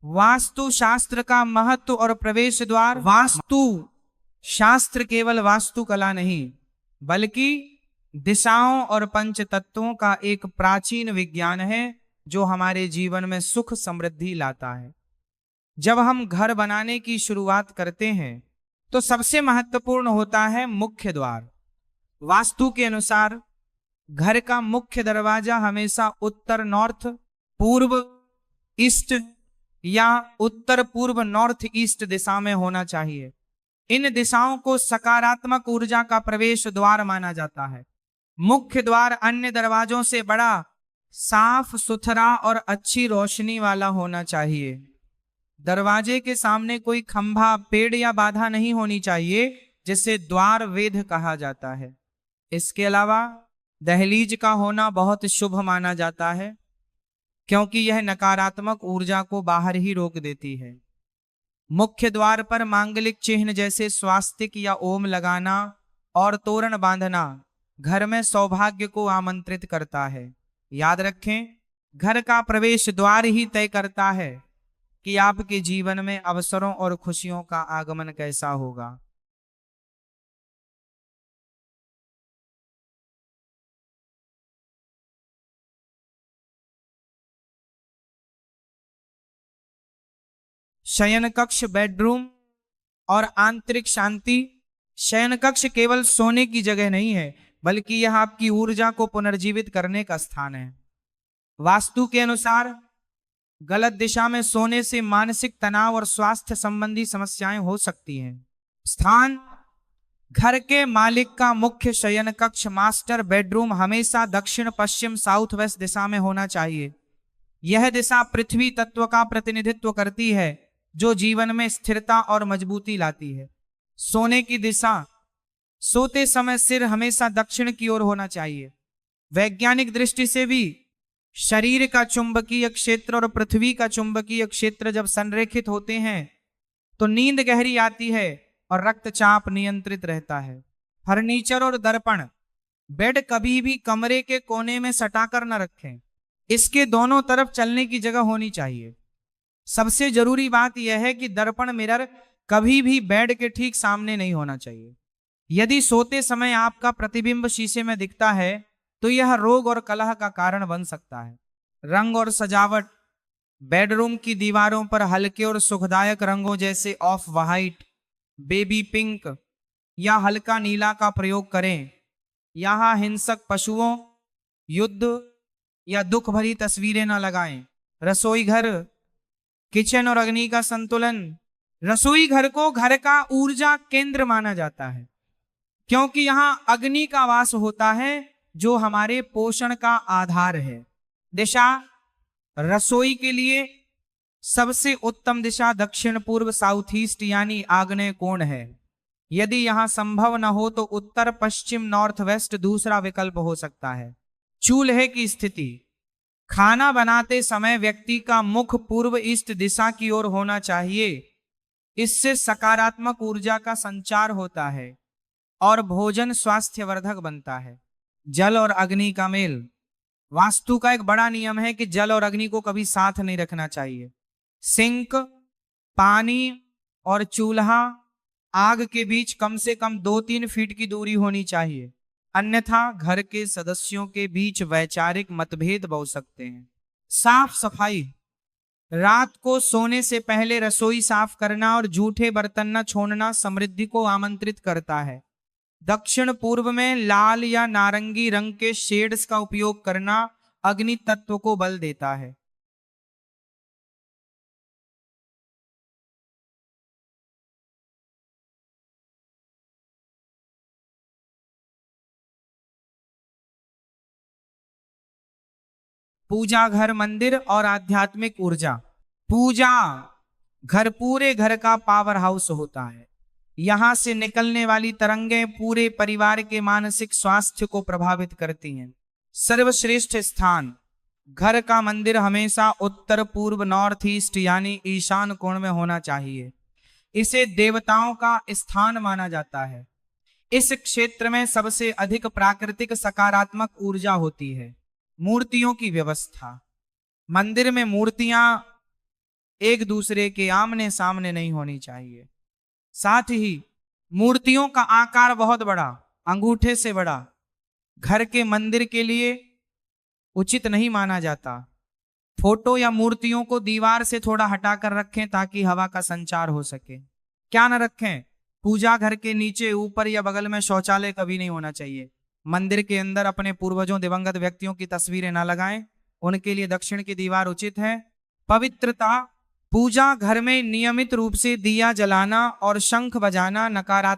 वास्तु शास्त्र का महत्व और प्रवेश द्वार। वास्तु शास्त्र केवल वास्तुकला नहीं बल्कि दिशाओं और पंच तत्वों का एक प्राचीन विज्ञान है जो हमारे जीवन में सुख समृद्धि लाता है। जब हम घर बनाने की शुरुआत करते हैं तो सबसे महत्वपूर्ण होता है मुख्य द्वार। वास्तु के अनुसार घर का मुख्य दरवाजा हमेशा उत्तर नॉर्थ, पूर्व ईस्ट या उत्तर पूर्व नॉर्थ ईस्ट दिशा में होना चाहिए। इन दिशाओं को सकारात्मक ऊर्जा का प्रवेश द्वार माना जाता है। मुख्य द्वार अन्य दरवाजों से बड़ा, साफ सुथरा और अच्छी रोशनी वाला होना चाहिए। दरवाजे के सामने कोई खंभा, पेड़ या बाधा नहीं होनी चाहिए जिसे द्वार वेध कहा जाता है। इसके अलावा दहलीज का होना बहुत शुभ माना जाता है क्योंकि यह नकारात्मक ऊर्जा को बाहर ही रोक देती है। मुख्य द्वार पर मांगलिक चिन्ह जैसे स्वास्तिक या ओम लगाना और तोरण बांधना घर में सौभाग्य को आमंत्रित करता है। याद रखें, घर का प्रवेश द्वार ही तय करता है कि आपके जीवन में अवसरों और खुशियों का आगमन कैसा होगा। शयन कक्ष, बेडरूम और आंतरिक शांति। शयन कक्ष केवल सोने की जगह नहीं है बल्कि यह आपकी ऊर्जा को पुनर्जीवित करने का स्थान है। वास्तु के अनुसार गलत दिशा में सोने से मानसिक तनाव और स्वास्थ्य संबंधी समस्याएं हो सकती हैं। स्थान: घर के मालिक का मुख्य शयन कक्ष, मास्टर बेडरूम हमेशा दक्षिण पश्चिम साउथ वेस्ट दिशा में होना चाहिए। यह दिशा पृथ्वी तत्व का प्रतिनिधित्व करती है जो जीवन में स्थिरता और मजबूती लाती है। सोने की दिशा: सोते समय सिर हमेशा दक्षिण की ओर होना चाहिए। वैज्ञानिक दृष्टि से भी शरीर का चुंबकीय क्षेत्र और पृथ्वी का चुंबकीय क्षेत्र जब संरेखित होते हैं तो नींद गहरी आती है और रक्तचाप नियंत्रित रहता है। फर्नीचर और दर्पण: बेड कभी भी कमरे के कोने में सटाकर न रखें, इसके दोनों तरफ चलने की जगह होनी चाहिए। सबसे जरूरी बात यह है कि दर्पण, मिरर कभी भी बेड के ठीक सामने नहीं होना चाहिए। यदि सोते समय आपका प्रतिबिंब शीशे में दिखता है तो यह रोग और कलह का कारण बन सकता है। रंग और सजावट: बेडरूम की दीवारों पर हल्के और सुखदायक रंगों जैसे ऑफ व्हाइट, बेबी पिंक या हल्का नीला का प्रयोग करें। यहां हिंसक पशुओं, युद्ध या दुख भरी तस्वीरें न लगाएं। रसोई घर, किचन और अग्नि का संतुलन: रसोई घर को घर का ऊर्जा केंद्र माना जाता है क्योंकि यहां अग्नि का वास होता है जो हमारे पोषण का आधार है। दिशा: रसोई के लिए सबसे उत्तम दिशा दक्षिण पूर्व साउथ ईस्ट यानी आग्नेय कोण है। यदि यहां संभव न हो तो उत्तर पश्चिम नॉर्थ वेस्ट दूसरा विकल्प हो सकता है। चूल्हे की स्थिति: खाना बनाते समय व्यक्ति का मुख पूर्व ईस्ट दिशा की ओर होना चाहिए। इससे सकारात्मक ऊर्जा का संचार होता है और भोजन स्वास्थ्यवर्धक बनता है। जल और अग्नि का मेल: वास्तु का एक बड़ा नियम है कि जल और अग्नि को कभी साथ नहीं रखना चाहिए। सिंक, पानी और चूल्हा आग के बीच कम से कम 2-3 फीट की दूरी होनी चाहिए, अन्यथा घर के सदस्यों के बीच वैचारिक मतभेद हो सकते हैं। साफ सफाई: रात को सोने से पहले रसोई साफ करना और जूठे बर्तन न छोड़ना समृद्धि को आमंत्रित करता है। दक्षिण पूर्व में लाल या नारंगी रंग के शेड्स का उपयोग करना अग्नि तत्व को बल देता है। पूजा घर, मंदिर और आध्यात्मिक ऊर्जा: पूजा घर पूरे घर का पावर हाउस होता है। यहां से निकलने वाली तरंगें पूरे परिवार के मानसिक स्वास्थ्य को प्रभावित करती हैं। सर्वश्रेष्ठ स्थान: घर का मंदिर हमेशा उत्तर पूर्व नॉर्थ ईस्ट यानी ईशान कोण में होना चाहिए। इसे देवताओं का स्थान माना जाता है। इस क्षेत्र में सबसे अधिक प्राकृतिक सकारात्मक ऊर्जा होती है। मूर्तियों की व्यवस्था: मंदिर में मूर्तियां एक दूसरे के आमने सामने नहीं होनी चाहिए। साथ ही मूर्तियों का आकार बहुत बड़ा, अंगूठे से बड़ा, घर के मंदिर के लिए उचित नहीं माना जाता। फोटो या मूर्तियों को दीवार से थोड़ा हटाकर रखें ताकि हवा का संचार हो सके। क्या न रखें? पूजा घर के नीचे, ऊपर या बगल में शौचालय कभी नहीं होना चाहिए। मंदिर के अंदर अपने पूर्वजों, दिवंगत व्यक्तियों की तस्वीरें न लगाएं, उनके लिए दक्षिण की दीवार उचित है। पवित्रता, पूजा घर में नियमित रूप से दिया जलाना और शंख बजाना नकारात्मक